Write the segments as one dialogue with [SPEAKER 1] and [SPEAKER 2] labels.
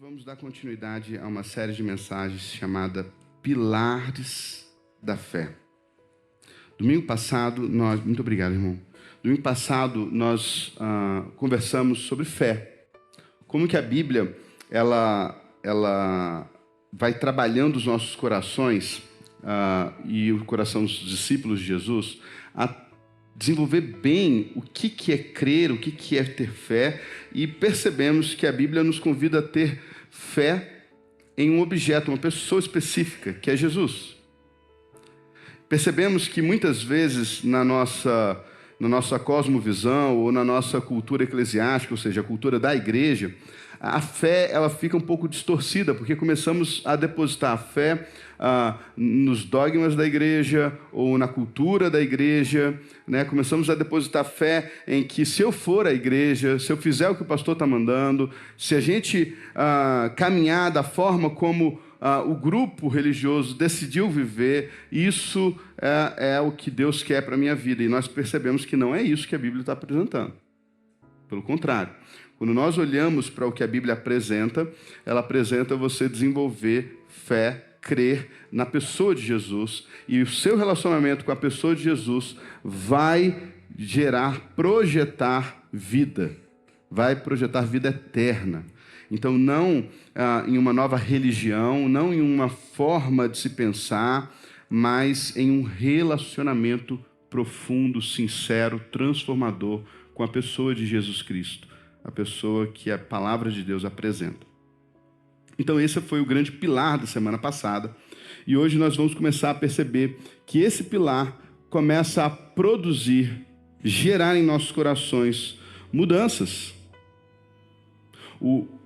[SPEAKER 1] vamos dar continuidade a uma série de mensagens chamada Pilares da Fé. Domingo passado, Muito obrigado, irmão. Domingo passado, nós conversamos sobre fé. Como que a Bíblia, ela vai trabalhando os nossos corações e o coração dos discípulos de Jesus a desenvolver bem o que é crer, o que é ter fé, e percebemos que a Bíblia nos convida a ter fé em um objeto, uma pessoa específica, que é Jesus. Percebemos que muitas vezes na nossa cosmovisão ou na nossa cultura eclesiástica, ou seja, a cultura da igreja, a fé ela fica um pouco distorcida, porque começamos a depositar a fé nos dogmas da igreja ou na cultura da igreja, né? Começamos a depositar fé em que se eu for à igreja, se eu fizer o que o pastor está mandando, se a gente caminhar da forma como o grupo religioso decidiu viver, isso é o que Deus quer para a minha vida. E nós percebemos que não é isso que a Bíblia está apresentando. Pelo contrário, quando nós olhamos para o que a Bíblia apresenta, ela apresenta você desenvolver fé, crer na pessoa de Jesus, e o seu relacionamento com a pessoa de Jesus vai projetar vida, vai projetar vida eterna. Então, não em uma nova religião, não em uma forma de se pensar, mas em um relacionamento profundo, sincero, transformador com a pessoa de Jesus Cristo, a pessoa que a palavra de Deus apresenta. Então, esse foi o grande pilar da semana passada, e hoje nós vamos começar a perceber que esse pilar começa a produzir, gerar em nossos corações mudanças.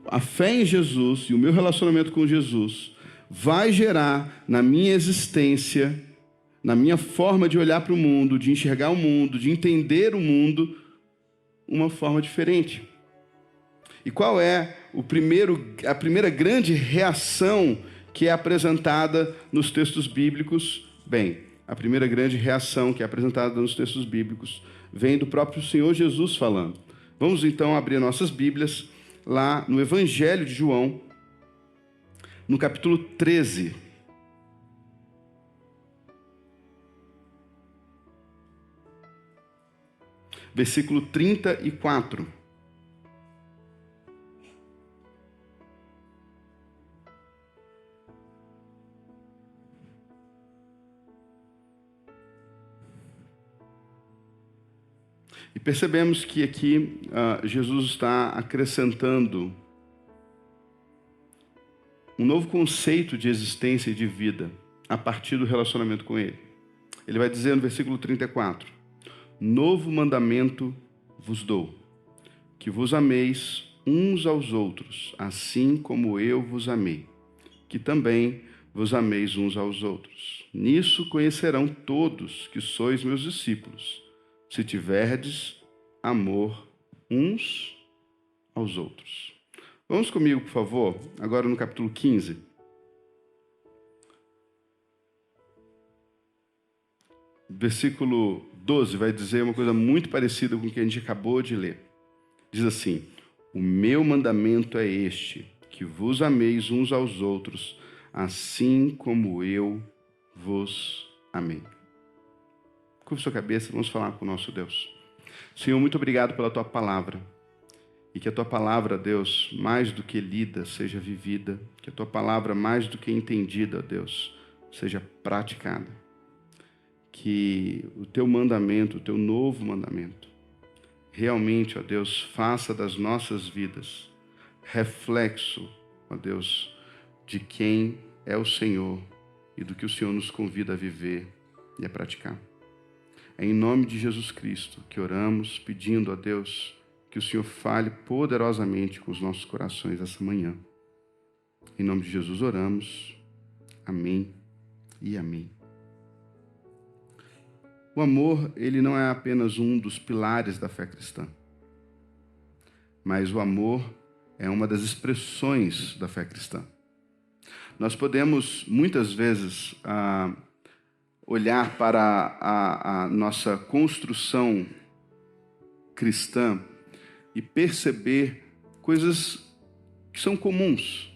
[SPEAKER 1] A fé em Jesus e o meu relacionamento com Jesus vai gerar na minha existência, na minha forma de olhar para o mundo, de enxergar o mundo, de entender o mundo, uma forma diferente. E qual é a primeira grande reação que é apresentada nos textos bíblicos? Bem, a primeira grande reação que é apresentada nos textos bíblicos vem do próprio Senhor Jesus falando. Vamos então abrir nossas Bíblias lá no Evangelho de João, no capítulo 13. Versículo 34. E percebemos que aqui Jesus está acrescentando um novo conceito de existência e de vida a partir do relacionamento com Ele. Ele vai dizer no versículo 34, novo mandamento vos dou, que vos ameis uns aos outros, assim como eu vos amei, que também vos ameis uns aos outros. Nisso conhecerão todos que sois meus discípulos, se tiverdes amor uns aos outros. Vamos comigo, por favor, agora no capítulo 15. Versículo 12 vai dizer uma coisa muito parecida com o que a gente acabou de ler. Diz assim, o meu mandamento é este, que vos ameis uns aos outros, assim como eu vos amei. Curva sua cabeça, vamos falar com o nosso Deus. Senhor, muito obrigado pela Tua palavra. E que a Tua palavra, Deus, mais do que lida, seja vivida. Que a Tua palavra, mais do que entendida, Deus, seja praticada. Que o Teu mandamento, o Teu novo mandamento, realmente, ó Deus, faça das nossas vidas reflexo, ó Deus, de quem é o Senhor e do que o Senhor nos convida a viver e a praticar. É em nome de Jesus Cristo que oramos, pedindo a Deus que o Senhor fale poderosamente com os nossos corações essa manhã. Em nome de Jesus oramos. Amém e amém. O amor, ele não é apenas um dos pilares da fé cristã, mas o amor é uma das expressões da fé cristã. Nós podemos, muitas vezes, olhar para a nossa construção cristã e perceber coisas que são comuns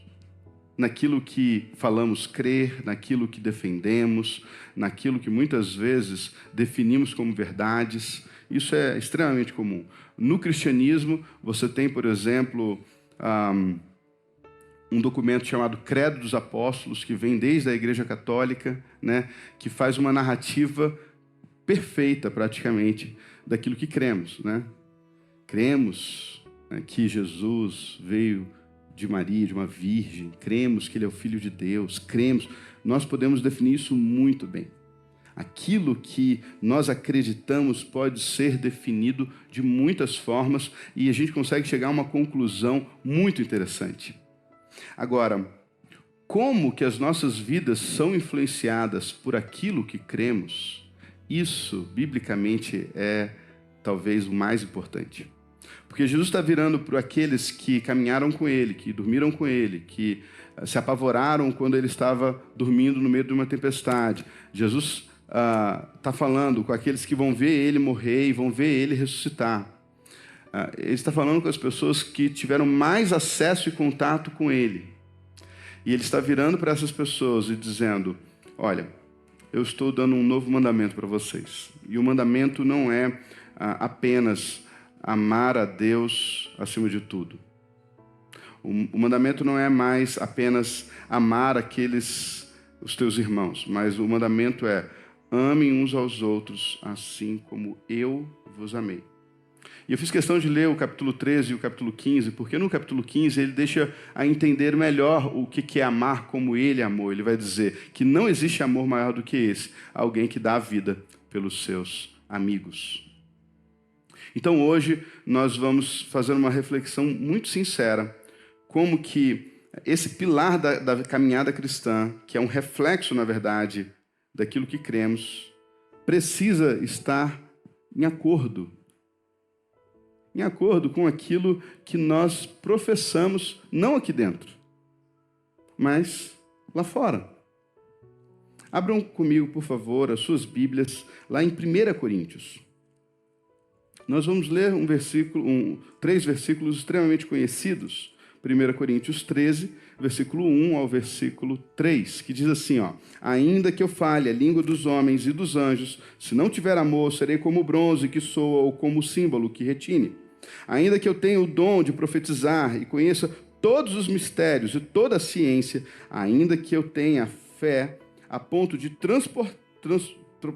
[SPEAKER 1] naquilo que falamos crer, naquilo que defendemos, naquilo que muitas vezes definimos como verdades. Isso é extremamente comum. No cristianismo, você tem, por exemplo, um documento chamado Credo dos Apóstolos, que vem desde a Igreja Católica, né, que faz uma narrativa perfeita, praticamente, daquilo que cremos. Né? Cremos, né, que Jesus veio de Maria, de uma virgem, cremos que Ele é o Filho de Deus, cremos. Nós podemos definir isso muito bem. Aquilo que nós acreditamos pode ser definido de muitas formas e a gente consegue chegar a uma conclusão muito interessante. Agora, como que as nossas vidas são influenciadas por aquilo que cremos, isso, biblicamente, é talvez o mais importante. Porque Jesus está virando para aqueles que caminharam com Ele, que dormiram com Ele, que se apavoraram quando Ele estava dormindo no meio de uma tempestade. Jesus está falando com aqueles que vão ver Ele morrer e vão ver Ele ressuscitar. Ele está falando com as pessoas que tiveram mais acesso e contato com Ele. E Ele está virando para essas pessoas e dizendo, olha, eu estou dando um novo mandamento para vocês. E o mandamento não é apenas amar a Deus acima de tudo. O mandamento não é mais apenas amar os teus irmãos, mas o mandamento é amem uns aos outros assim como eu vos amei. E eu fiz questão de ler o capítulo 13 e o capítulo 15, porque no capítulo 15 ele deixa a entender melhor o que é amar como ele amou. Ele vai dizer que não existe amor maior do que esse, alguém que dá a vida pelos seus amigos. Então hoje nós vamos fazer uma reflexão muito sincera, como que esse pilar da caminhada cristã, que é um reflexo, na verdade, daquilo que cremos, precisa estar em acordo com aquilo que nós professamos, não aqui dentro, mas lá fora. Abram comigo, por favor, as suas Bíblias, lá em 1 Coríntios. Nós vamos ler três versículos extremamente conhecidos. 1 Coríntios 13, versículo 1 ao versículo 3, que diz assim, ó, ainda que eu fale a língua dos homens e dos anjos, se não tiver amor, serei como o bronze que soa ou como o símbolo que retine. Ainda que eu tenha o dom de profetizar e conheça todos os mistérios e toda a ciência, ainda que eu tenha fé a ponto de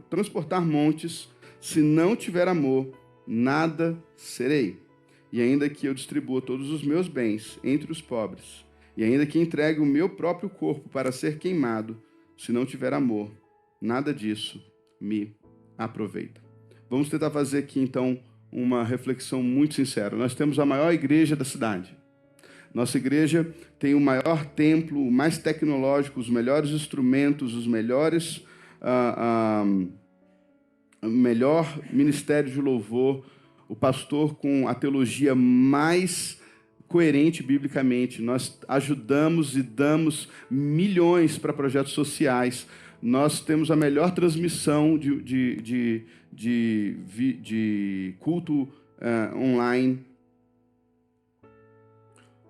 [SPEAKER 1] transportar montes, se não tiver amor, nada serei. E ainda que eu distribua todos os meus bens entre os pobres, e ainda que entregue o meu próprio corpo para ser queimado, se não tiver amor, nada disso me aproveita. Vamos tentar fazer aqui, então, uma reflexão muito sincera. Nós temos a maior igreja da cidade. Nossa igreja tem o maior templo, o mais tecnológico, os melhores instrumentos, os melhores... o melhor ministério de louvor, o pastor com a teologia mais coerente biblicamente. Nós ajudamos e damos milhões para projetos sociais. Nós temos a melhor transmissão de culto online.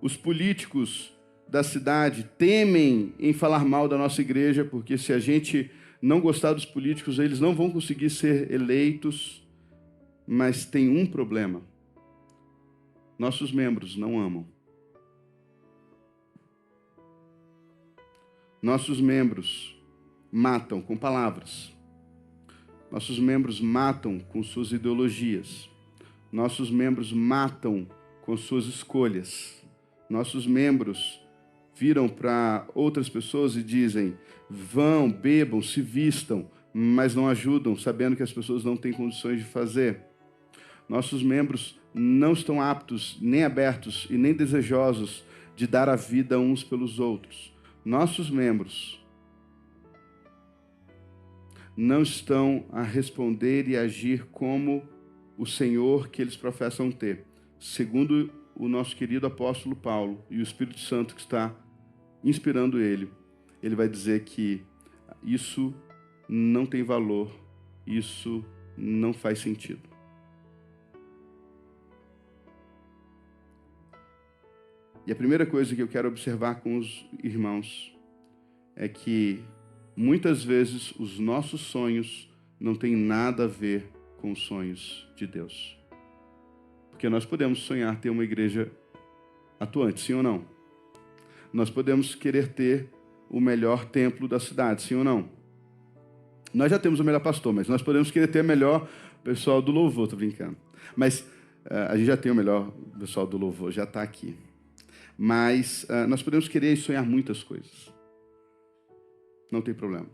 [SPEAKER 1] Os políticos da cidade temem em falar mal da nossa igreja, porque se a gente não gostar dos políticos, eles não vão conseguir ser eleitos. Mas tem um problema. Nossos membros não amam. Nossos membros matam com palavras. Nossos membros matam com suas ideologias. Nossos membros matam com suas escolhas. Nossos membros viram para outras pessoas e dizem, vão, bebam, se vistam, mas não ajudam, sabendo que as pessoas não têm condições de fazer. Nossos membros não estão aptos, nem abertos e nem desejosos de dar a vida uns pelos outros. Nossos membros não estão a responder e agir como o Senhor que eles professam ter. Segundo o nosso querido apóstolo Paulo e o Espírito Santo que está inspirando ele, ele vai dizer que isso não tem valor, isso não faz sentido. E a primeira coisa que eu quero observar com os irmãos é que muitas vezes os nossos sonhos não têm nada a ver com os sonhos de Deus. Porque nós podemos sonhar ter uma igreja atuante, sim ou não? Nós podemos querer ter o melhor templo da cidade, sim ou não? Nós já temos o melhor pastor, mas nós podemos querer ter o melhor pessoal do louvor, estou brincando. Mas a gente já tem o melhor pessoal do louvor, já está aqui. Mas nós podemos querer e sonhar muitas coisas. Não tem problema.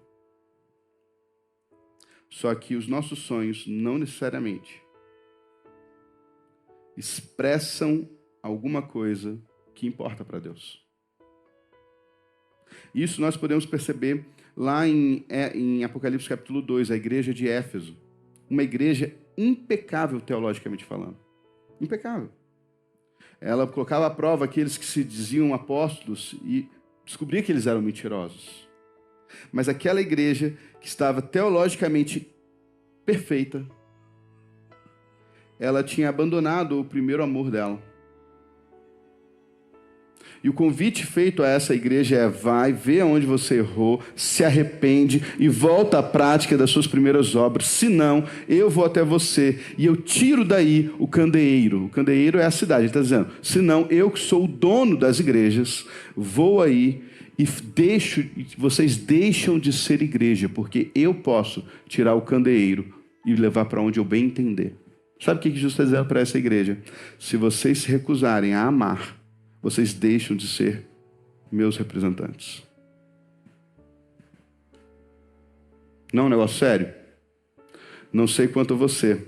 [SPEAKER 1] Só que os nossos sonhos não necessariamente expressam alguma coisa que importa para Deus. Isso nós podemos perceber lá em Apocalipse capítulo 2, a igreja de Éfeso. Uma igreja impecável teologicamente falando. Impecável. Ela colocava à prova aqueles que se diziam apóstolos e descobria que eles eram mentirosos. Mas aquela igreja que estava teologicamente perfeita, ela tinha abandonado o primeiro amor dela. E o convite feito a essa igreja é: vai, vê onde você errou, se arrepende e volta à prática das suas primeiras obras. Senão, eu vou até você e eu tiro daí o candeeiro. O candeeiro é a cidade. Ele está dizendo: senão, eu que sou o dono das igrejas, vou aí e vocês deixam de ser igreja, porque eu posso tirar o candeeiro e levar para onde eu bem entender. Sabe o que Jesus está dizendo para essa igreja? Se vocês se recusarem a amar, vocês deixam de ser meus representantes. Não é um negócio sério? Não sei quanto a você,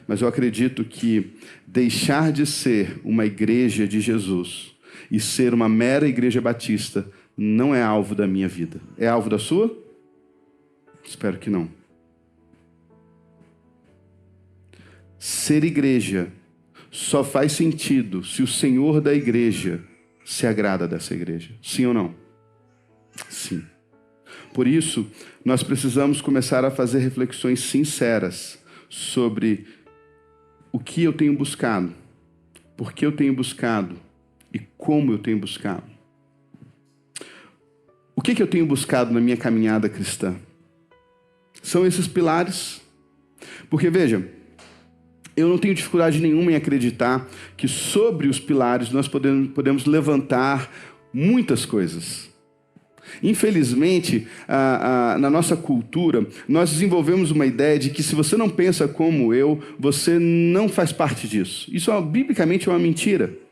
[SPEAKER 1] mas eu acredito que deixar de ser uma igreja de Jesus e ser uma mera igreja batista não é alvo da minha vida. É alvo da sua? Espero que não. Ser igreja só faz sentido se o Senhor da igreja se agrada dessa igreja. Sim ou não? Sim. Por isso, nós precisamos começar a fazer reflexões sinceras sobre o que eu tenho buscado, por que eu tenho buscado e como eu tenho buscado. O que eu tenho buscado na minha caminhada cristã? São esses pilares. Porque, veja, eu não tenho dificuldade nenhuma em acreditar que sobre os pilares nós podemos levantar muitas coisas. Infelizmente, na nossa cultura, nós desenvolvemos uma ideia de que se você não pensa como eu, você não faz parte disso. Isso, biblicamente, é uma mentira.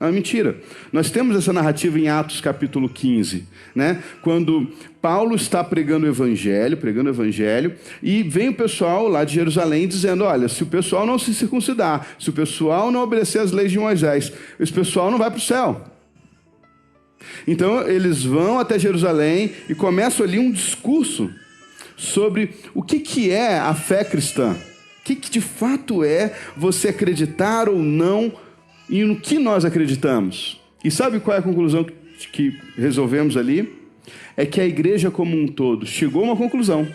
[SPEAKER 1] É uma mentira. Nós temos essa narrativa em Atos capítulo 15, né? Quando Paulo está pregando o evangelho, e vem o pessoal lá de Jerusalém dizendo: olha, se o pessoal não se circuncidar, se o pessoal não obedecer às leis de Moisés, esse pessoal não vai para o céu. Então eles vão até Jerusalém e começam ali um discurso sobre o que é a fé cristã. O que de fato é você acreditar ou não e no que nós acreditamos. E sabe qual é a conclusão que resolvemos ali? É que a igreja como um todo chegou a uma conclusão.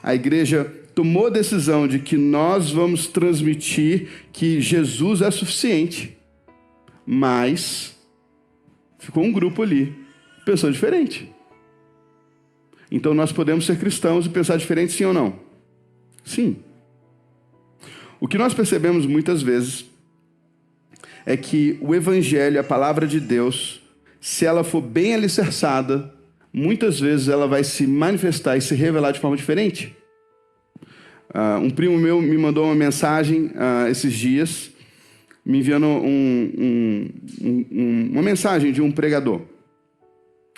[SPEAKER 1] A igreja tomou a decisão de que nós vamos transmitir que Jesus é suficiente. Mas ficou um grupo ali pensando diferente. Então nós podemos ser cristãos e pensar diferente, sim ou não? Sim. O que nós percebemos muitas vezes é que o evangelho, a palavra de Deus, se ela for bem alicerçada, muitas vezes ela vai se manifestar e se revelar de forma diferente. Um primo meu me mandou uma mensagem esses dias, me enviando uma mensagem de um pregador.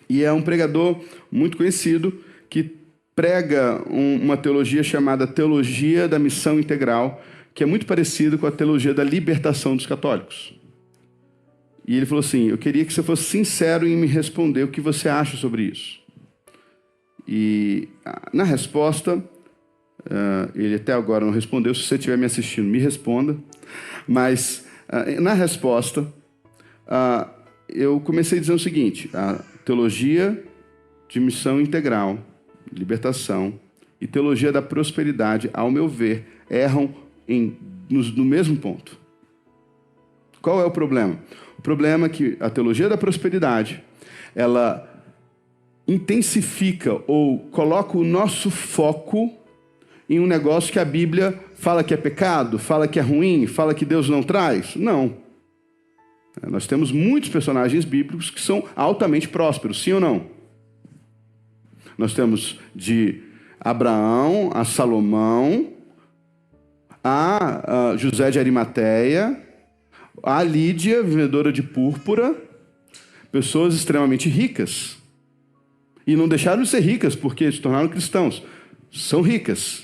[SPEAKER 1] E é um pregador muito conhecido que prega uma teologia chamada Teologia da Missão Integral, que é muito parecido com a teologia da libertação dos católicos. E ele falou assim: eu queria que você fosse sincero em me responder o que você acha sobre isso. E na resposta, ele até agora não respondeu. Se você estiver me assistindo, me responda. Mas na resposta, eu comecei dizendo o seguinte: a teologia de missão integral, libertação e teologia da prosperidade, ao meu ver, erram no mesmo ponto. Qual é o problema? O O problema é que a teologia da prosperidade, ela intensifica ou coloca o nosso foco em um negócio que a Bíblia fala que é pecado, fala que é ruim, fala que Deus não traz. Não. Nós temos muitos personagens bíblicos que são altamente prósperos, sim ou não? Nós temos de Abraão a Salomão, a José de Arimateia, a Lídia, vendedora de púrpura, pessoas extremamente ricas. E não deixaram de ser ricas porque se tornaram cristãos. São ricas.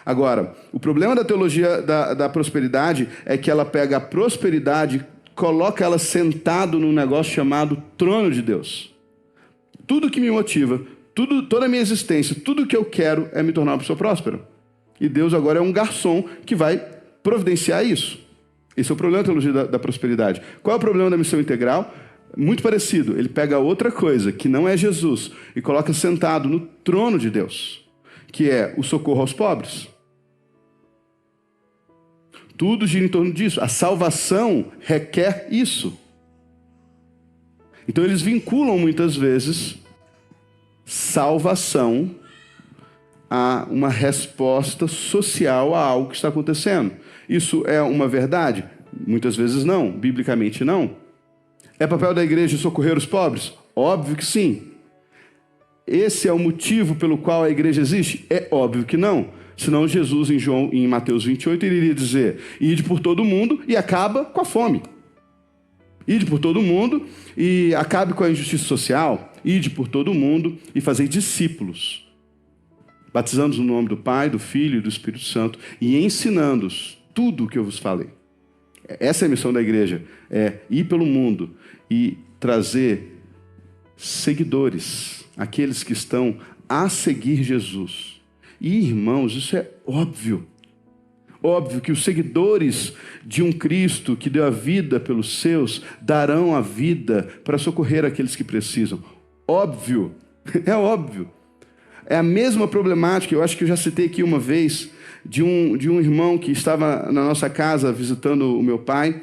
[SPEAKER 1] Agora, o problema da teologia da prosperidade é que ela pega a prosperidade, coloca ela sentado num negócio chamado trono de Deus. Tudo que me motiva, toda a minha existência, tudo que eu quero é me tornar uma pessoa próspera. E Deus agora é um garçom que vai providenciar isso. Esse é o problema da teologia da prosperidade. Qual é o problema da missão integral? Muito parecido. Ele pega outra coisa, que não é Jesus, e coloca sentado no trono de Deus, que é o socorro aos pobres. Tudo gira em torno disso. A salvação requer isso. Então eles vinculam muitas vezes salvação a uma resposta social a algo que está acontecendo. Isso é uma verdade? Muitas vezes não, biblicamente não. É papel da igreja socorrer os pobres? Óbvio que sim. Esse é o motivo pelo qual a igreja existe? É óbvio que não. Senão Jesus, em Mateus 28, ele iria dizer: ide por todo mundo e acaba com a fome. Ide por todo mundo e acabe com a injustiça social. Ide por todo mundo e fazei discípulos, batizando-os no nome do Pai, do Filho e do Espírito Santo e ensinando-os tudo o que eu vos falei. Essa é a missão da igreja, é ir pelo mundo e trazer seguidores, aqueles que estão a seguir Jesus. E, irmãos, isso é óbvio. Óbvio que os seguidores de um Cristo que deu a vida pelos seus darão a vida para socorrer aqueles que precisam. Óbvio, é óbvio. É a mesma problemática, eu acho que eu já citei aqui uma vez, de um irmão que estava na nossa casa visitando o meu pai,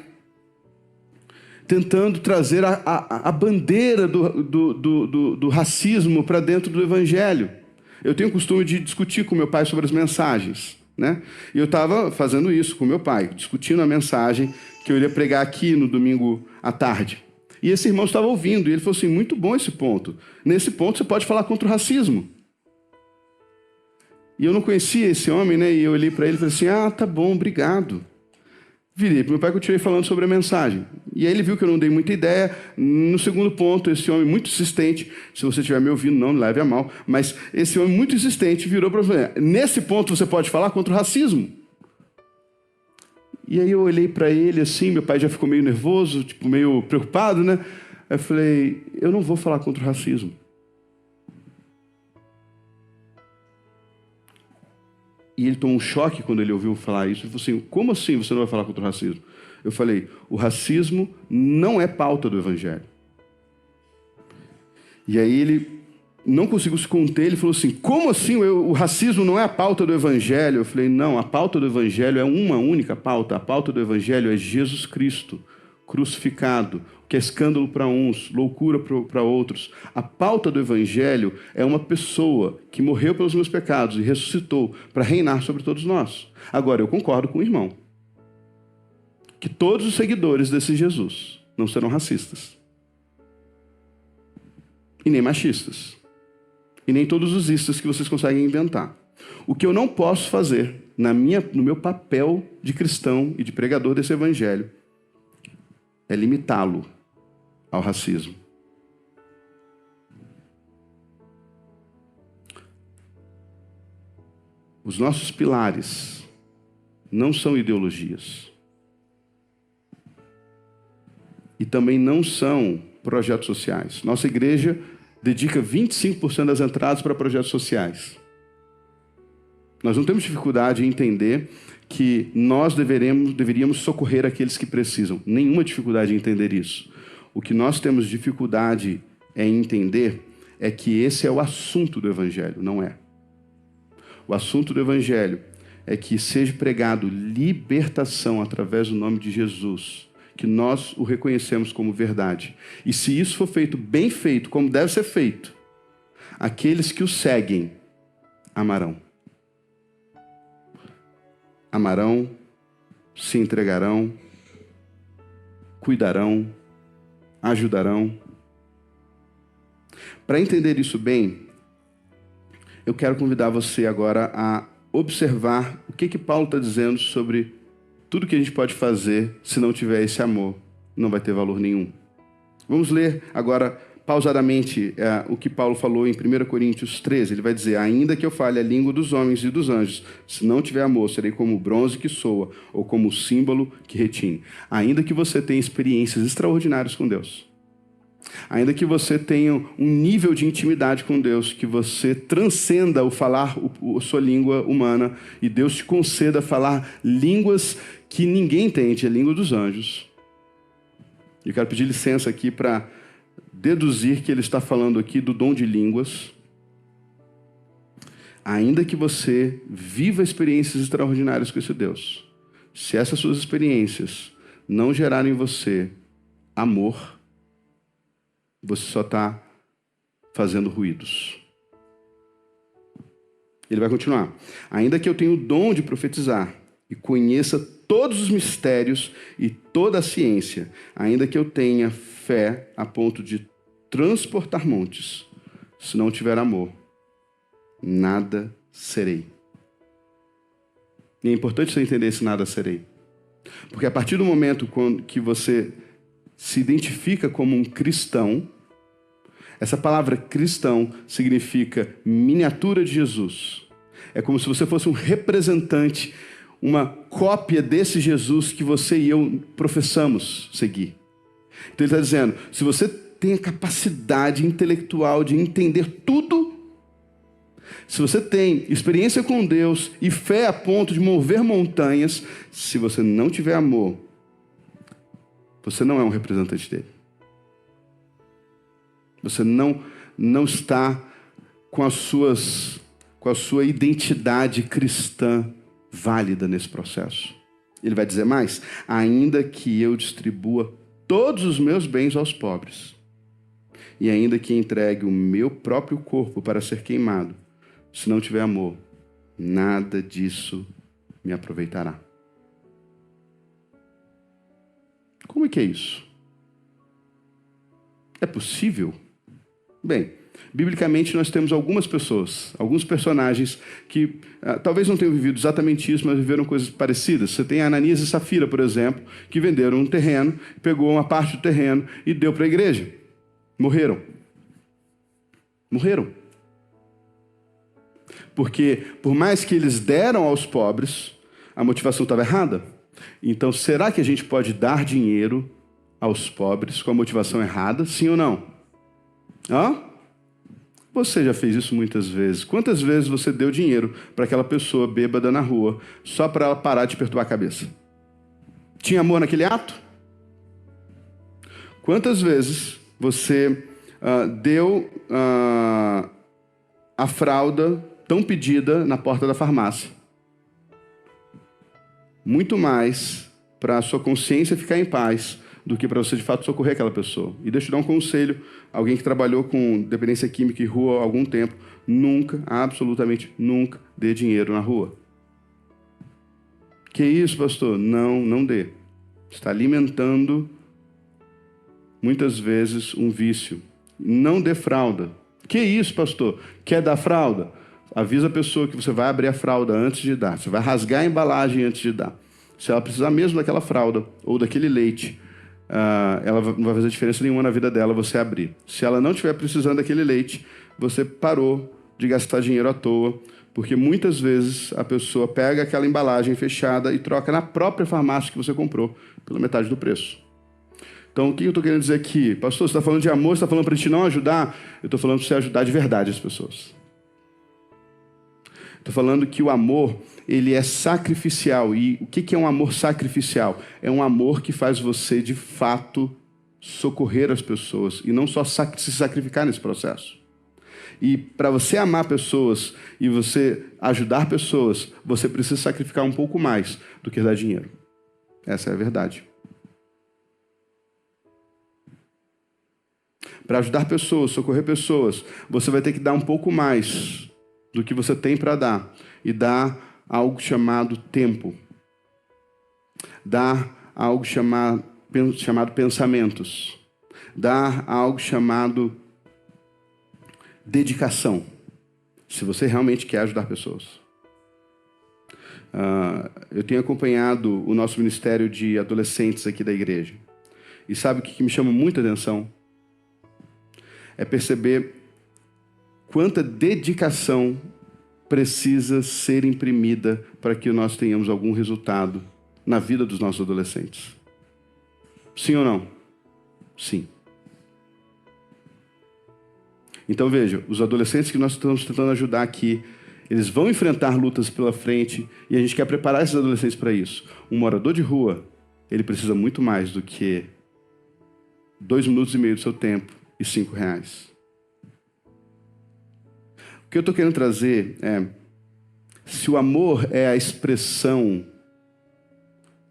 [SPEAKER 1] tentando trazer a bandeira do racismo para dentro do evangelho. Eu tenho o costume de discutir com meu pai sobre as mensagens, né? E eu estava fazendo isso com meu pai, discutindo a mensagem que eu iria pregar aqui no domingo à tarde. E esse irmão estava ouvindo, e ele falou assim: muito bom esse ponto. Nesse ponto você pode falar contra o racismo. E eu não conhecia esse homem, né? E eu olhei para ele e falei assim: ah, tá bom, obrigado. Virei para meu pai e continuei falando sobre a mensagem. E aí ele viu que eu não dei muita ideia. No segundo ponto, esse homem muito insistente, se você estiver me ouvindo, não leve a mal, mas esse homem muito insistente virou para mim: nesse ponto você pode falar contra o racismo? E aí eu olhei para ele assim, meu pai já ficou meio nervoso, tipo meio preocupado, né? Aí eu falei: eu não vou falar contra o racismo. E ele tomou um choque quando ele ouviu falar isso. Ele falou assim: como assim você não vai falar contra o racismo? Eu falei: o racismo não é pauta do evangelho. E aí ele não conseguiu se conter, ele falou assim: como assim o racismo não é a pauta do evangelho? Eu falei: não, a pauta do evangelho é uma única pauta. A pauta do evangelho é Jesus Cristo crucificado, que é escândalo para uns, loucura para outros. A pauta do evangelho é uma pessoa que morreu pelos meus pecados e ressuscitou para reinar sobre todos nós. Agora, eu concordo com o irmão que todos os seguidores desse Jesus não serão racistas e nem machistas e nem todos os istas que vocês conseguem inventar. O que eu não posso fazer no meu papel de cristão e de pregador desse evangelho é limitá-lo ao racismo. Os nossos pilares não são ideologias. E também não são projetos sociais. Nossa igreja dedica 25% das entradas para projetos sociais. Nós não temos dificuldade em entender que nós deveríamos socorrer aqueles que precisam. Nenhuma dificuldade em entender isso. O que nós temos dificuldade em entender é que esse é o assunto do evangelho, não é. O assunto do evangelho é que seja pregado libertação através do nome de Jesus, que nós o reconhecemos como verdade. E se isso for feito, bem feito, como deve ser feito, aqueles que o seguem amarão. Amarão, se entregarão, cuidarão, ajudarão. Para entender isso bem, eu quero convidar você agora a observar o que Paulo está dizendo sobre tudo que a gente pode fazer se não tiver esse amor. Não vai ter valor nenhum. Vamos ler agora pausadamente o que Paulo falou em 1 Coríntios 13. Ele vai dizer: ainda que eu fale a língua dos homens e dos anjos, se não tiver amor, serei como o bronze que soa, ou como o símbolo que retine. Ainda que você tenha experiências extraordinárias com Deus, ainda que você tenha um nível de intimidade com Deus, que você transcenda o falar a sua língua humana, e Deus te conceda falar línguas que ninguém entende, a língua dos anjos. Eu quero pedir licença aqui para deduzir que ele está falando aqui do dom de línguas. Ainda que você viva experiências extraordinárias com esse Deus, se essas suas experiências não gerarem em você amor, você só está fazendo ruídos. Ele vai continuar. Ainda que eu tenha o dom de profetizar e conheça todos os mistérios e toda a ciência, ainda que eu tenha fé a ponto de transportar montes, se não tiver amor, nada serei. E é importante você entender esse nada serei. Porque a partir do momento que você se identifica como um cristão, essa palavra cristão significa miniatura de Jesus. É como se você fosse um representante, uma cópia desse Jesus que você e eu professamos seguir. Então ele está dizendo, se você tem a capacidade intelectual de entender tudo, se você tem experiência com Deus e fé a ponto de mover montanhas, se você não tiver amor, você não é um representante dele. Você não está com a sua identidade cristã válida nesse processo. Ele vai dizer mais: ainda que eu distribua todos os meus bens aos pobres, e ainda que entregue o meu próprio corpo para ser queimado, se não tiver amor, nada disso me aproveitará. Como é que é isso? É possível? Bem, biblicamente nós temos algumas pessoas, alguns personagens que talvez não tenham vivido exatamente isso, mas viveram coisas parecidas. Você tem Ananias e Safira, por exemplo, que venderam um terreno, pegou uma parte do terreno e deu para a igreja. Morreram. Porque, por mais que eles deram aos pobres, a motivação estava errada. Então, será que a gente pode dar dinheiro aos pobres com a motivação errada? Sim ou não? Você já fez isso muitas vezes. Quantas vezes você deu dinheiro para aquela pessoa bêbada na rua só para ela parar de perturbar a cabeça? Tinha amor naquele ato? Quantas vezes você deu a fralda tão pedida na porta da farmácia? Muito mais para a sua consciência ficar em paz do que para você de fato socorrer aquela pessoa. E deixa eu dar um conselho: alguém que trabalhou com dependência química em rua há algum tempo, nunca, absolutamente nunca, dê dinheiro na rua. Que isso, pastor? Não dê. Está alimentando muitas vezes um vício. Não dê fralda. Que isso, pastor? Quer dar fralda? Avisa a pessoa que você vai abrir a fralda antes de dar. Você vai rasgar a embalagem antes de dar. Se ela precisar mesmo daquela fralda ou daquele leite, ela não vai fazer diferença nenhuma na vida dela você abrir. Se ela não estiver precisando daquele leite, você parou de gastar dinheiro à toa, porque muitas vezes a pessoa pega aquela embalagem fechada e troca na própria farmácia que você comprou pela metade do preço. Então, o que eu estou querendo dizer aqui? Pastor, você está falando de amor, você está falando para a gente não ajudar? Eu estou falando para você ajudar de verdade as pessoas. Estou falando que o amor, ele é sacrificial. E o que é um amor sacrificial? É um amor que faz você, de fato, socorrer as pessoas e não só se sacrificar nesse processo. E para você amar pessoas e você ajudar pessoas, você precisa sacrificar um pouco mais do que dar dinheiro. Essa é a verdade. para ajudar pessoas, socorrer pessoas, você vai ter que dar um pouco mais do que você tem para dar e dar algo chamado tempo. Dar algo chamado pensamentos. Dar algo chamado dedicação, se você realmente quer ajudar pessoas. Eu tenho acompanhado o nosso ministério de adolescentes aqui da igreja. E sabe o que me chama muita atenção? É perceber quanta dedicação precisa ser imprimida para que nós tenhamos algum resultado na vida dos nossos adolescentes. Sim ou não? Sim. Então veja, os adolescentes que nós estamos tentando ajudar aqui, eles vão enfrentar lutas pela frente e a gente quer preparar esses adolescentes para isso. Um morador de rua, ele precisa muito mais do que 2 minutos e meio do seu tempo e R$5. O que eu estou querendo trazer é, se o amor é a expressão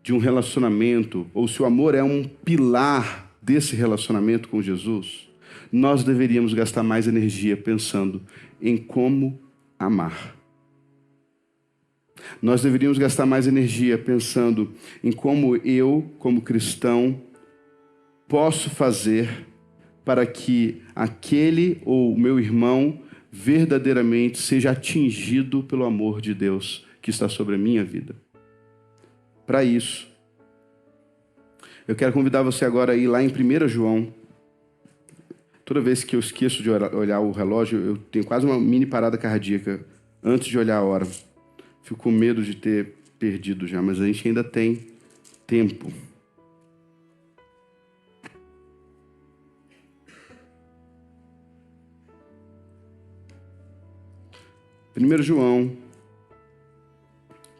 [SPEAKER 1] de um relacionamento, ou se o amor é um pilar desse relacionamento com Jesus, nós deveríamos gastar mais energia pensando em como amar. Nós deveríamos gastar mais energia pensando em como eu, como cristão, posso fazer para que aquele ou o meu irmão verdadeiramente seja atingido pelo amor de Deus que está sobre a minha vida. Para isso, eu quero convidar você agora a ir lá em 1 João. Toda vez que eu esqueço de olhar o relógio, eu tenho quase uma mini parada cardíaca antes de olhar a hora. Fico com medo de ter perdido já, mas a gente ainda tem tempo. Primeiro João,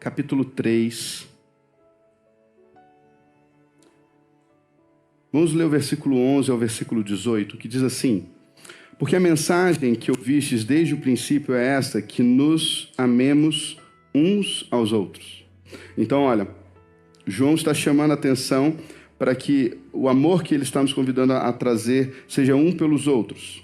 [SPEAKER 1] capítulo 3. Vamos ler o versículo 11 ao versículo 18, que diz assim: porque a mensagem que ouvistes desde o princípio é esta, que nos amemos uns aos outros. Então, olha, João está chamando a atenção para que o amor que ele está nos convidando a trazer seja um pelos outros.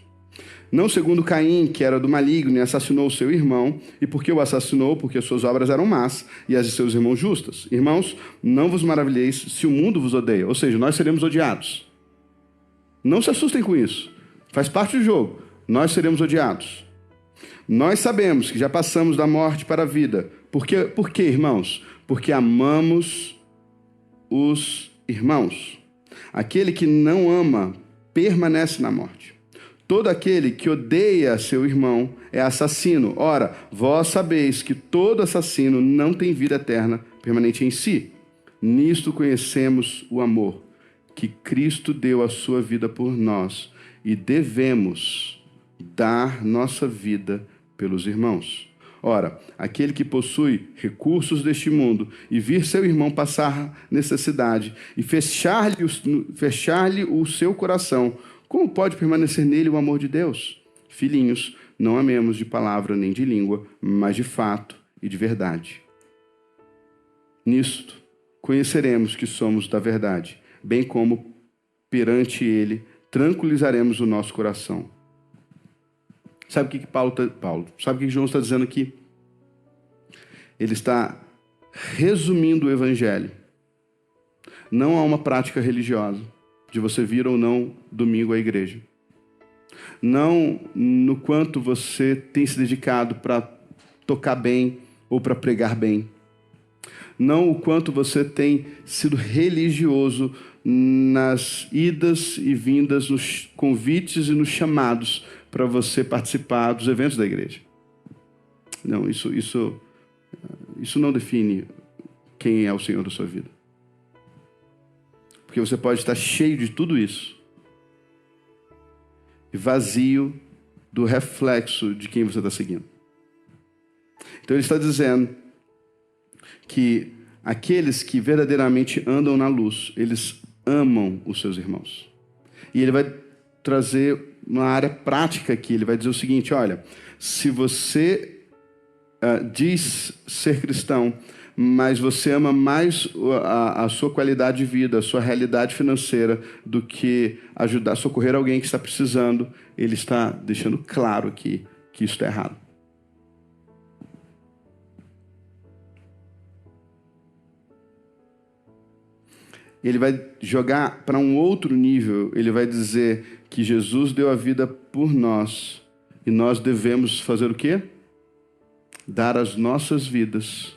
[SPEAKER 1] Não segundo Caim, que era do maligno e assassinou o seu irmão, e por que o assassinou? Porque suas obras eram más e as de seus irmãos justas. Irmãos, não vos maravilheis se o mundo vos odeia, ou seja, nós seremos odiados. Não se assustem com isso, faz parte do jogo, nós seremos odiados. Nós sabemos que já passamos da morte para a vida. Por quê, irmãos? Porque amamos os irmãos. Aquele que não ama permanece na morte. Todo aquele que odeia seu irmão é assassino. Ora, vós sabeis que todo assassino não tem vida eterna permanente em si. Nisto conhecemos o amor, que Cristo deu a sua vida por nós, e devemos dar nossa vida pelos irmãos. Ora, aquele que possui recursos deste mundo e vir seu irmão passar necessidade e fechar-lhe o seu coração, como pode permanecer nele o amor de Deus? Filhinhos, não amemos de palavra nem de língua, mas de fato e de verdade. Nisto conheceremos que somos da verdade, bem como perante ele tranquilizaremos o nosso coração. Sabe o que sabe o que João está dizendo aqui? Ele está resumindo o evangelho. Não há uma prática religiosa de você vir ou não domingo à igreja. Não no quanto você tem se dedicado para tocar bem ou para pregar bem. Não o quanto você tem sido religioso nas idas e vindas, nos convites e nos chamados para você participar dos eventos da igreja. Não, isso não define quem é o Senhor da sua vida. Porque você pode estar cheio de tudo isso e vazio do reflexo de quem você está seguindo. Então ele está dizendo que aqueles que verdadeiramente andam na luz, eles amam os seus irmãos. E ele vai trazer uma área prática aqui. Ele vai dizer o seguinte: olha, se você diz ser cristão, mas você ama mais a sua qualidade de vida, a sua realidade financeira, do que ajudar a socorrer alguém que está precisando, ele está deixando claro aqui que isso está errado. Ele vai jogar para um outro nível, ele vai dizer que Jesus deu a vida por nós, e nós devemos fazer o quê? Dar as nossas vidas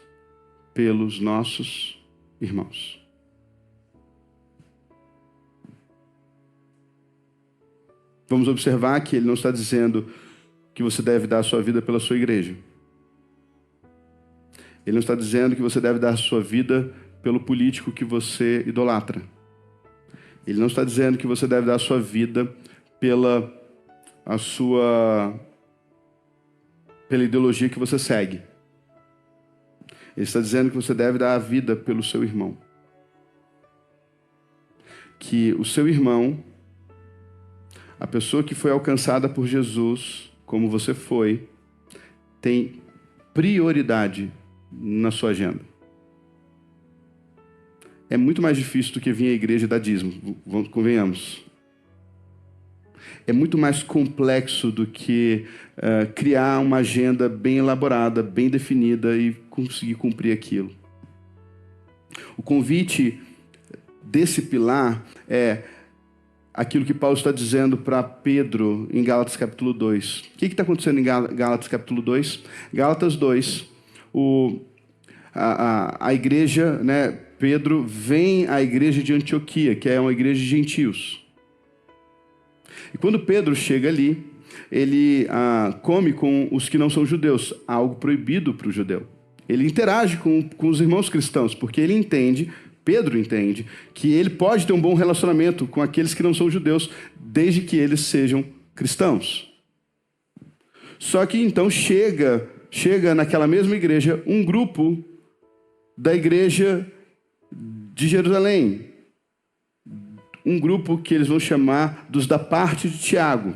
[SPEAKER 1] pelos nossos irmãos. Vamos observar que ele não está dizendo que você deve dar a sua vida pela sua igreja. Ele não está dizendo que você deve dar a sua vida pelo político que você idolatra. Ele não está dizendo que você deve dar a sua vida pela ideologia que você segue. Ele está dizendo que você deve dar a vida pelo seu irmão. Que o seu irmão, a pessoa que foi alcançada por Jesus, como você foi, tem prioridade na sua agenda. É muito mais difícil do que vir à igreja e dar dízimo, convenhamos. É muito mais complexo do que criar uma agenda bem elaborada, bem definida e conseguir cumprir aquilo. O convite desse pilar é aquilo que Paulo está dizendo para Pedro em Gálatas capítulo 2. O que está acontecendo em Gálatas capítulo 2? Gálatas 2, a igreja, né, Pedro vem à igreja de Antioquia, que é uma igreja de gentios. E quando Pedro chega ali, ele come com os que não são judeus, algo proibido para o judeu. Ele interage com os irmãos cristãos, porque ele entende, Pedro entende, que ele pode ter um bom relacionamento com aqueles que não são judeus, desde que eles sejam cristãos. Só que então chega naquela mesma igreja um grupo da igreja de Jerusalém, um grupo que eles vão chamar dos da parte de Tiago.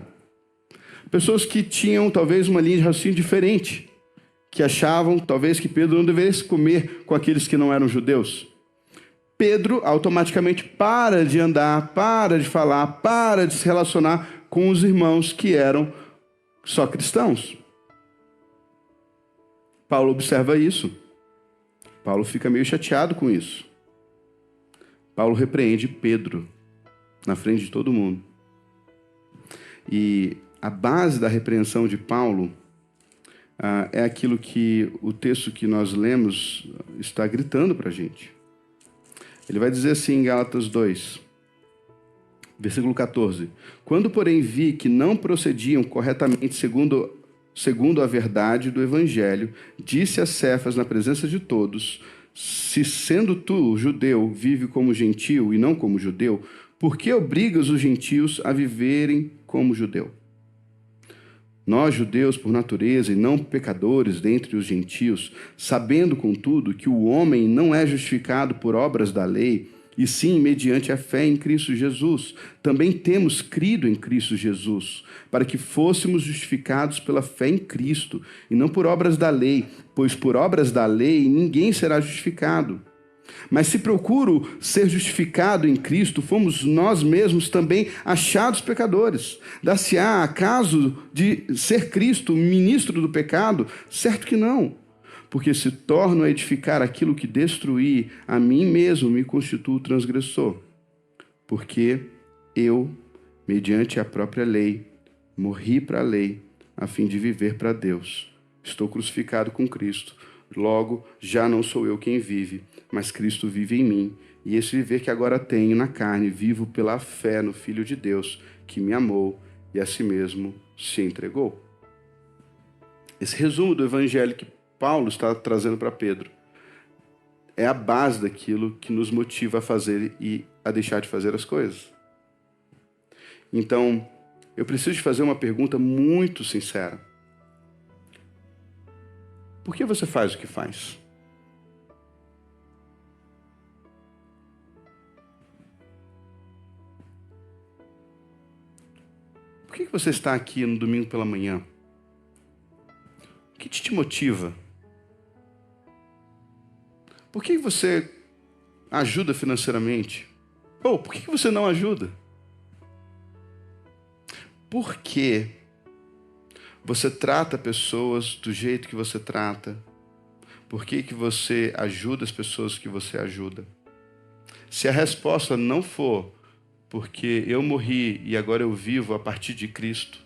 [SPEAKER 1] Pessoas que tinham talvez uma linha de raciocínio diferente, que achavam talvez que Pedro não deveria comer com aqueles que não eram judeus. Pedro automaticamente para de andar, para de falar, para de se relacionar com os irmãos que eram só cristãos. Paulo observa isso. Paulo fica meio chateado com isso. Paulo repreende Pedro na frente de todo mundo. E a base da repreensão de Paulo é aquilo que o texto que nós lemos está gritando para a gente. Ele vai dizer assim em Gálatas 2, versículo 14. Quando, porém, vi que não procediam corretamente segundo a verdade do Evangelho, disse a Cefas na presença de todos: se sendo tu judeu, vive como gentio e não como judeu, por que obrigas os gentios a viverem como judeu? Nós, judeus, por natureza, e não pecadores dentre os gentios, sabendo, contudo, que o homem não é justificado por obras da lei, e sim mediante a fé em Cristo Jesus, também temos crido em Cristo Jesus, para que fôssemos justificados pela fé em Cristo, e não por obras da lei, pois por obras da lei ninguém será justificado. Mas se procuro ser justificado em Cristo, fomos nós mesmos também achados pecadores. Dar-se-á acaso de ser Cristo ministro do pecado? Certo que não. Porque se torno a edificar aquilo que destruí, a mim mesmo me constituo transgressor. Porque eu, mediante a própria lei, morri para a lei, a fim de viver para Deus. Estou crucificado com Cristo. Logo, já não sou eu quem vive, mas Cristo vive em mim. E esse viver que agora tenho na carne, vivo pela fé no Filho de Deus, que me amou e a si mesmo se entregou. Esse resumo do evangelho que Paulo está trazendo para Pedro é a base daquilo que nos motiva a fazer e a deixar de fazer as coisas. Então, eu preciso te fazer uma pergunta muito sincera. Por que você faz o que faz? Por que você está aqui no domingo pela manhã? O que te motiva? Por que você ajuda financeiramente? Ou por que você não ajuda? Por que você trata pessoas do jeito que você trata? Por que você ajuda as pessoas que você ajuda? Se a resposta não for porque eu morri e agora eu vivo a partir de Cristo,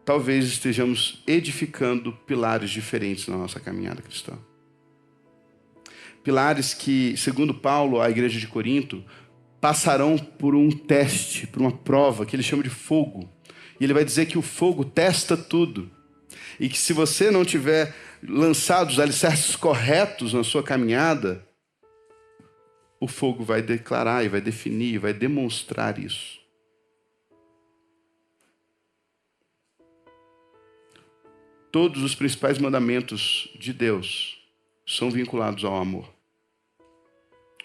[SPEAKER 1] talvez estejamos edificando pilares diferentes na nossa caminhada cristã. Pilares que, segundo Paulo, a igreja de Corinto, passarão por um teste, por uma prova, que ele chama de fogo. E ele vai dizer que o fogo testa tudo. E que se você não tiver lançado os alicerces corretos na sua caminhada, o fogo vai declarar e vai definir, vai demonstrar isso. Todos os principais mandamentos de Deus são vinculados ao amor.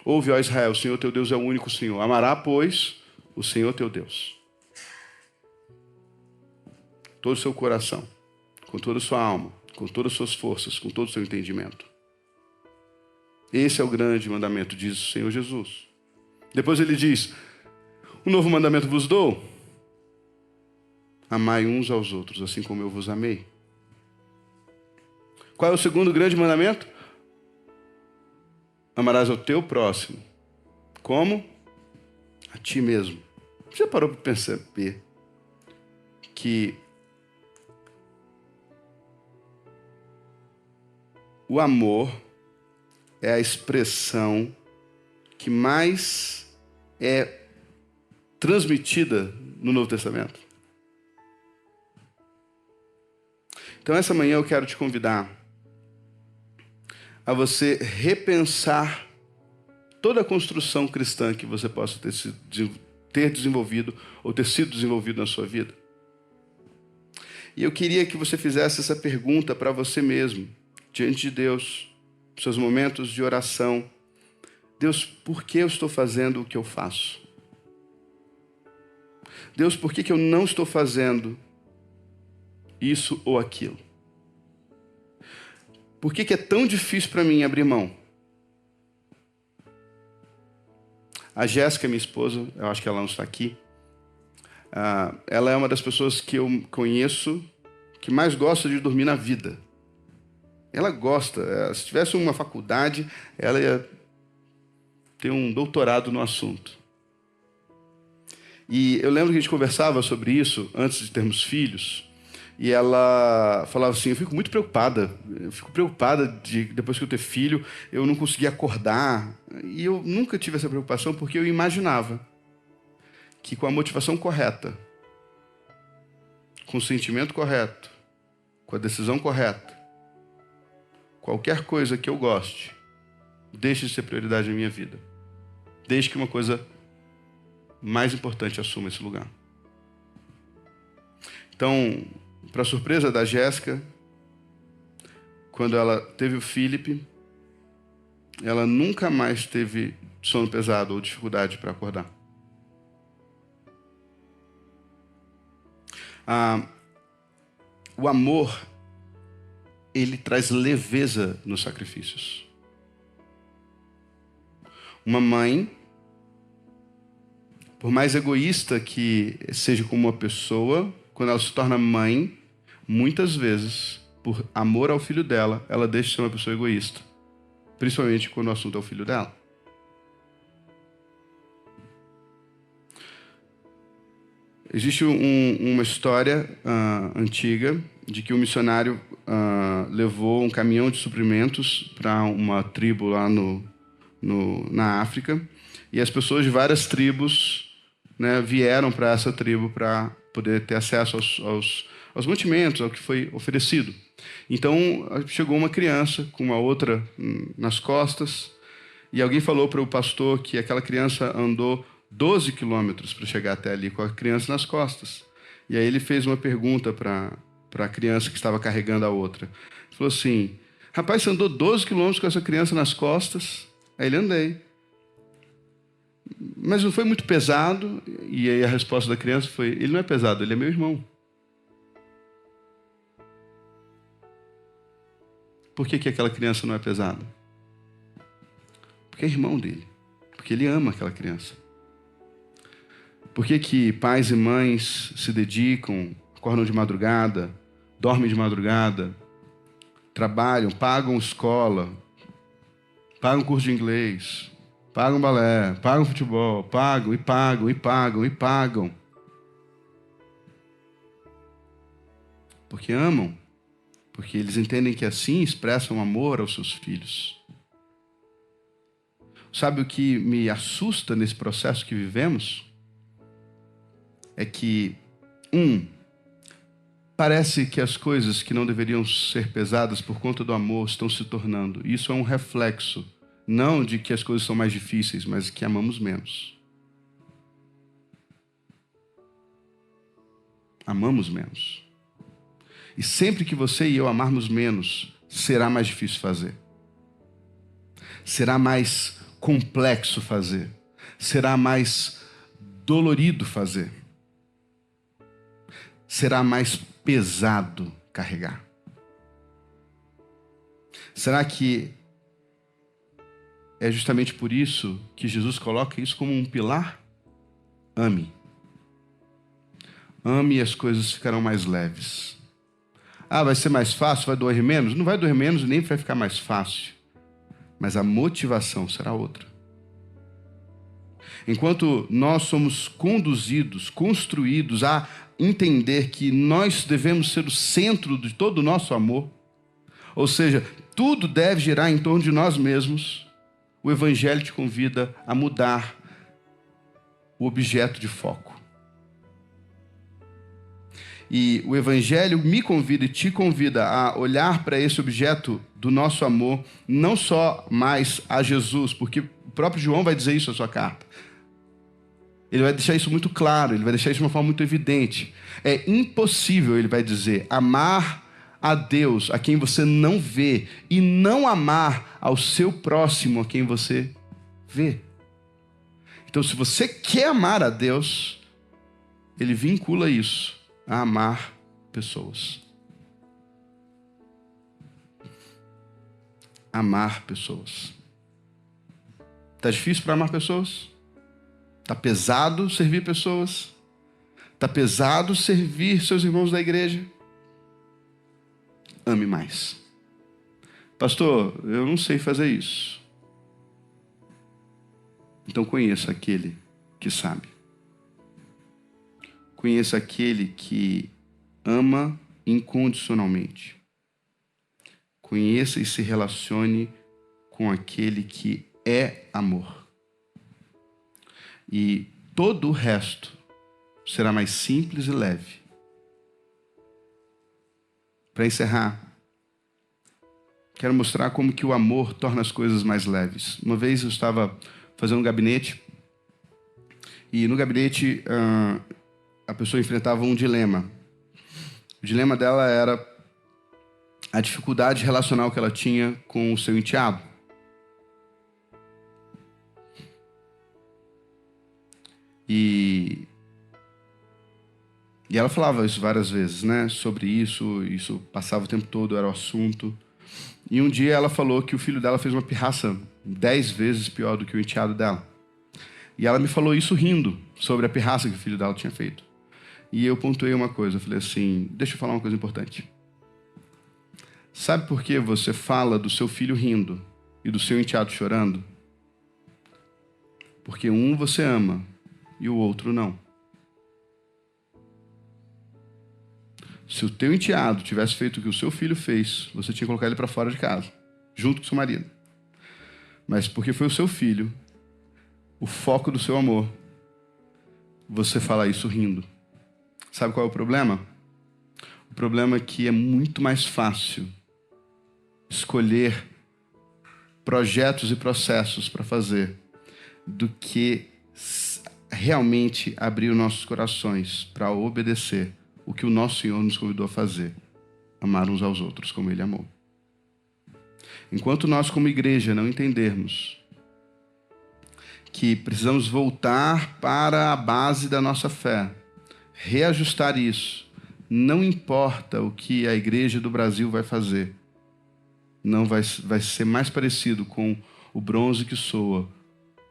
[SPEAKER 1] Ouve, ó Israel, o Senhor teu Deus é o único Senhor. Amará, pois, o Senhor teu Deus. Todo o seu coração, com toda a sua alma, com todas as suas forças, com todo o seu entendimento. Esse é o grande mandamento, diz o Senhor Jesus. Depois ele diz, um novo mandamento vos dou. Amai uns aos outros, assim como eu vos amei. Qual é o segundo grande mandamento? Amarás ao teu próximo. Como? A ti mesmo. Você parou para perceber que o amor é a expressão que mais é transmitida no Novo Testamento? Então, essa manhã eu quero te convidar a você repensar toda a construção cristã que você possa ter desenvolvido ou ter sido desenvolvido na sua vida. E eu queria que você fizesse essa pergunta para você mesmo, diante de Deus, nos seus momentos de oração. Deus, por que eu estou fazendo o que eu faço? Deus, por que eu não estou fazendo isso ou aquilo? Por que é tão difícil para mim abrir mão? A Jéssica, minha esposa, eu acho que ela não está aqui, ela é uma das pessoas que eu conheço que mais gosta de dormir na vida. Ela gosta, se tivesse uma faculdade, ela ia ter um doutorado no assunto. E eu lembro que a gente conversava sobre isso antes de termos filhos, e ela falava assim, eu fico preocupada de depois que eu ter filho, eu não conseguir acordar. E eu nunca tive essa preocupação porque eu imaginava que com a motivação correta, com o sentimento correto, com a decisão correta, qualquer coisa que eu goste, deixe de ser prioridade na minha vida. Desde que uma coisa mais importante assuma esse lugar. Então, para surpresa da Jéssica, quando ela teve o Felipe, ela nunca mais teve sono pesado ou dificuldade para acordar. O amor, ele traz leveza nos sacrifícios. Uma mãe, por mais egoísta que seja como uma pessoa, quando ela se torna mãe, muitas vezes, por amor ao filho dela, ela deixa de ser uma pessoa egoísta. Principalmente quando o assunto é o filho dela. Existe uma história antiga de que um missionário levou um caminhão de suprimentos para uma tribo lá na África, e as pessoas de várias tribos, né, vieram para essa tribo para poder ter acesso aos mantimentos, ao que foi oferecido. Então, chegou uma criança com uma outra nas costas, e alguém falou para o pastor que aquela criança andou 12 quilômetros para chegar até ali com a criança nas costas. E aí ele fez uma pergunta para a criança que estava carregando a outra. Ele falou assim, rapaz, você andou 12 quilômetros com essa criança nas costas? Aí ele, andei. Mas não foi muito pesado? E aí a resposta da criança foi, ele não é pesado, ele é meu irmão. Por que aquela criança não é pesada? Porque é irmão dele. Porque ele ama aquela criança. Por que pais e mães se dedicam, acordam de madrugada, dormem de madrugada, trabalham, pagam escola, pagam curso de inglês, pagam balé, pagam futebol, pagam e pagam e pagam e pagam. Porque amam. Porque eles entendem que assim expressam amor aos seus filhos. Sabe o que me assusta nesse processo que vivemos? É que, parece que as coisas que não deveriam ser pesadas por conta do amor estão se tornando. Isso é um reflexo, não de que as coisas são mais difíceis, mas que amamos menos. Amamos menos. E sempre que você e eu amarmos menos, será mais difícil fazer. Será mais complexo fazer. Será mais dolorido fazer. Será mais pesado carregar. Será que é justamente por isso que Jesus coloca isso como um pilar? Ame. Ame e as coisas ficarão mais leves. Vai ser mais fácil, vai doer menos? Não vai doer menos nem vai ficar mais fácil. Mas a motivação será outra. Enquanto nós somos conduzidos, construídos a entender que nós devemos ser o centro de todo o nosso amor, ou seja, tudo deve girar em torno de nós mesmos, o Evangelho te convida a mudar o objeto de foco. E o Evangelho me convida e te convida a olhar para esse objeto do nosso amor, não só mais a Jesus, porque o próprio João vai dizer isso na sua carta. Ele vai deixar isso muito claro, ele vai deixar isso de uma forma muito evidente. É impossível, ele vai dizer, amar a Deus, a quem você não vê, e não amar ao seu próximo, a quem você vê. Então, se você quer amar a Deus, ele vincula isso a amar pessoas. Amar pessoas. Está difícil para amar pessoas? Está pesado servir pessoas? Está pesado servir seus irmãos da igreja? Ame mais. Pastor, eu não sei fazer isso. Então conheça aquele que sabe. Conheça aquele que ama incondicionalmente. Conheça e se relacione com aquele que é amor. E todo o resto será mais simples e leve. Para encerrar, quero mostrar como que o amor torna as coisas mais leves. Uma vez eu estava fazendo um gabinete, e no gabinete a pessoa enfrentava um dilema. O dilema dela era a dificuldade relacional que ela tinha com o seu enteado. E ela falava isso várias vezes, né? Sobre isso passava o tempo todo, era o assunto. E um dia ela falou que o filho dela fez uma pirraça 10 vezes pior do que o enteado dela. E ela me falou isso rindo, sobre a pirraça que o filho dela tinha feito. E eu pontuei uma coisa, eu falei assim, deixa eu falar uma coisa importante. Sabe por que você fala do seu filho rindo e do seu enteado chorando? Porque um você ama e o outro não. Se o teu enteado tivesse feito o que o seu filho fez, você tinha que colocar ele para fora de casa, junto com o seu marido. Mas porque foi o seu filho, o foco do seu amor, você fala isso rindo. Sabe qual é o problema? O problema é que é muito mais fácil escolher projetos e processos para fazer do que realmente abrir os nossos corações para obedecer o que o nosso Senhor nos convidou a fazer. Amar uns aos outros como Ele amou. Enquanto nós, como igreja, não entendermos que precisamos voltar para a base da nossa fé, reajustar isso, não importa o que a igreja do Brasil vai fazer, não vai ser mais parecido com o bronze que soa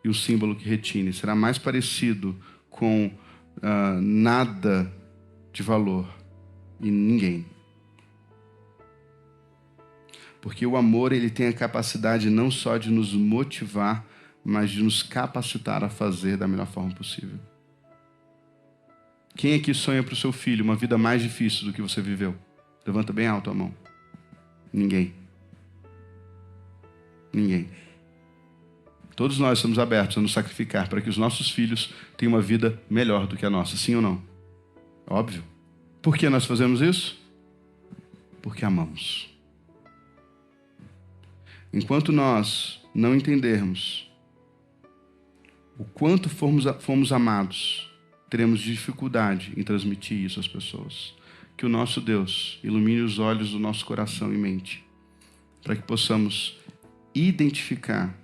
[SPEAKER 1] e o símbolo que retine. Será mais parecido com nada de valor e ninguém. Porque o amor, ele tem a capacidade não só de nos motivar, mas de nos capacitar a fazer da melhor forma possível. Quem aqui sonha para o seu filho uma vida mais difícil do que você viveu? Levanta bem alto a mão. Ninguém. Ninguém. Todos nós estamos abertos a nos sacrificar para que os nossos filhos tenham uma vida melhor do que a nossa, sim ou não? Óbvio. Por que nós fazemos isso? Porque amamos. Enquanto nós não entendermos o quanto fomos amados, teremos dificuldade em transmitir isso às pessoas. Que o nosso Deus ilumine os olhos do nosso coração e mente, para que possamos identificar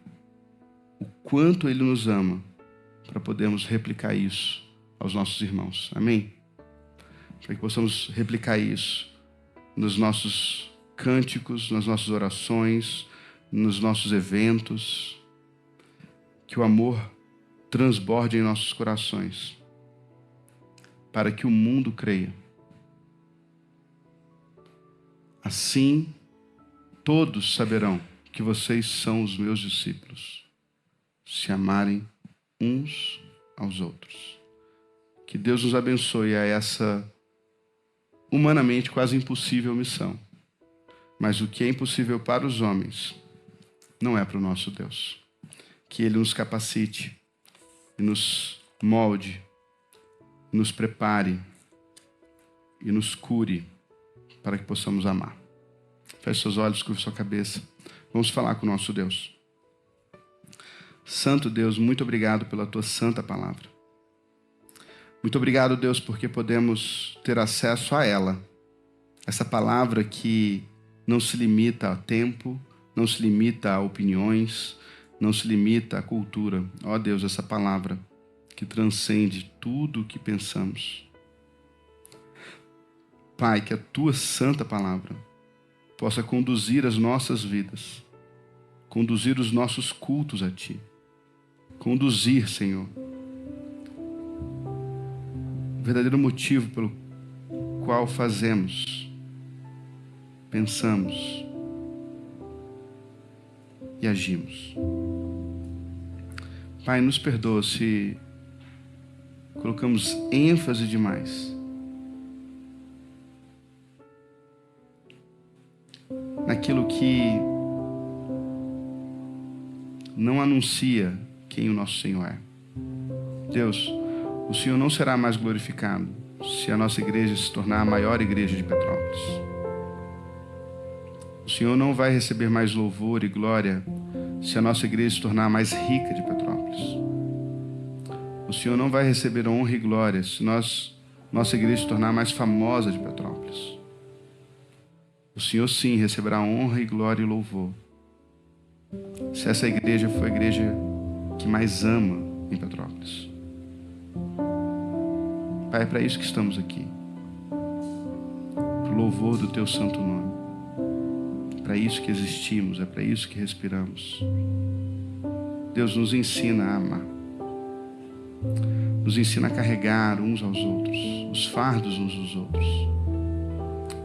[SPEAKER 1] o quanto Ele nos ama, para podermos replicar isso aos nossos irmãos. Amém? Para que possamos replicar isso nos nossos cânticos, nas nossas orações, nos nossos eventos. Que o amor transborde em nossos corações, para que o mundo creia. Assim, todos saberão que vocês são os meus discípulos, se amarem uns aos outros. Que Deus nos abençoe a essa humanamente quase impossível missão. Mas o que é impossível para os homens não é para o nosso Deus. Que Ele nos capacite e nos molde, nos prepare e nos cure para que possamos amar. Feche seus olhos, curve sua cabeça. Vamos falar com o nosso Deus. Santo Deus, muito obrigado pela Tua santa palavra. Muito obrigado, Deus, porque podemos ter acesso a ela. Essa palavra que não se limita a tempo, não se limita a opiniões, não se limita à cultura. Ó Deus, essa palavra que transcende tudo o que pensamos. Pai, que a Tua santa palavra possa conduzir as nossas vidas, conduzir os nossos cultos a Ti. Conduzir, Senhor, o verdadeiro motivo pelo qual fazemos, pensamos e agimos. Pai, nos perdoa se colocamos ênfase demais naquilo que não anuncia quem o nosso Senhor é. Deus, o Senhor não será mais glorificado se a nossa igreja se tornar a maior igreja de Petrópolis. O Senhor não vai receber mais louvor e glória se a nossa igreja se tornar a mais rica de Petrópolis. O Senhor não vai receber honra e glória se nossa igreja se tornar a mais famosa de Petrópolis. O Senhor sim receberá honra e glória e louvor se essa igreja for a igreja que mais ama em Petrópolis. Pai, é para isso que estamos aqui, para o louvor do Teu santo nome. É para isso que existimos, é para isso que respiramos. Deus, nos ensina a amar, nos ensina a carregar uns aos outros, os fardos uns dos outros.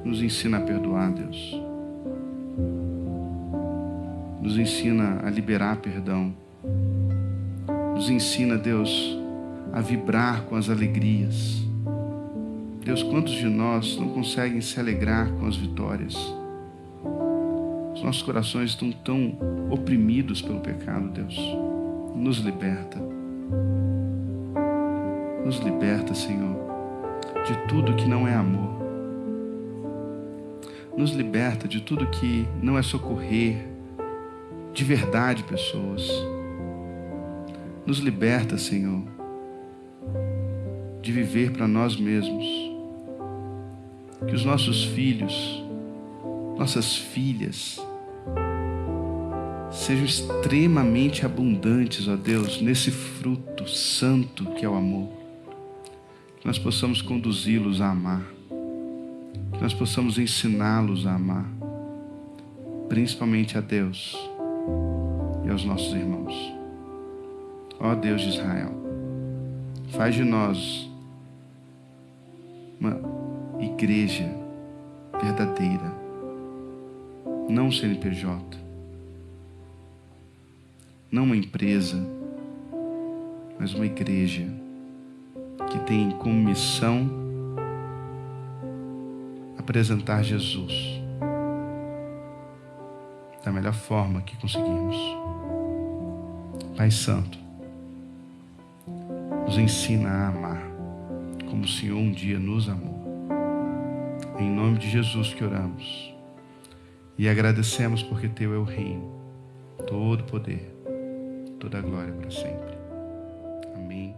[SPEAKER 1] Nos ensina a perdoar, Deus. Nos ensina a liberar perdão. Nos ensina, Deus, a vibrar com as alegrias. Deus, quantos de nós não conseguem se alegrar com as vitórias? Os nossos corações estão tão oprimidos pelo pecado, Deus. Nos liberta. Nos liberta, Senhor, de tudo que não é amor. Nos liberta de tudo que não é socorrer de verdade pessoas. Nos liberta, Senhor, de viver para nós mesmos. Que os nossos filhos, nossas filhas, sejam extremamente abundantes, ó Deus, nesse fruto santo que é o amor. Que nós possamos conduzi-los a amar. Que nós possamos ensiná-los a amar, principalmente a Deus e aos nossos irmãos. Ó Deus de Israel, faz de nós uma igreja verdadeira, não um CNPJ, não uma empresa, mas uma igreja que tem como missão apresentar Jesus da melhor forma que conseguimos. Pai Santo, nos ensina a amar como o Senhor um dia nos amou. Em nome de Jesus que oramos e agradecemos porque Teu é o reino, todo poder, toda a glória para sempre. Amém.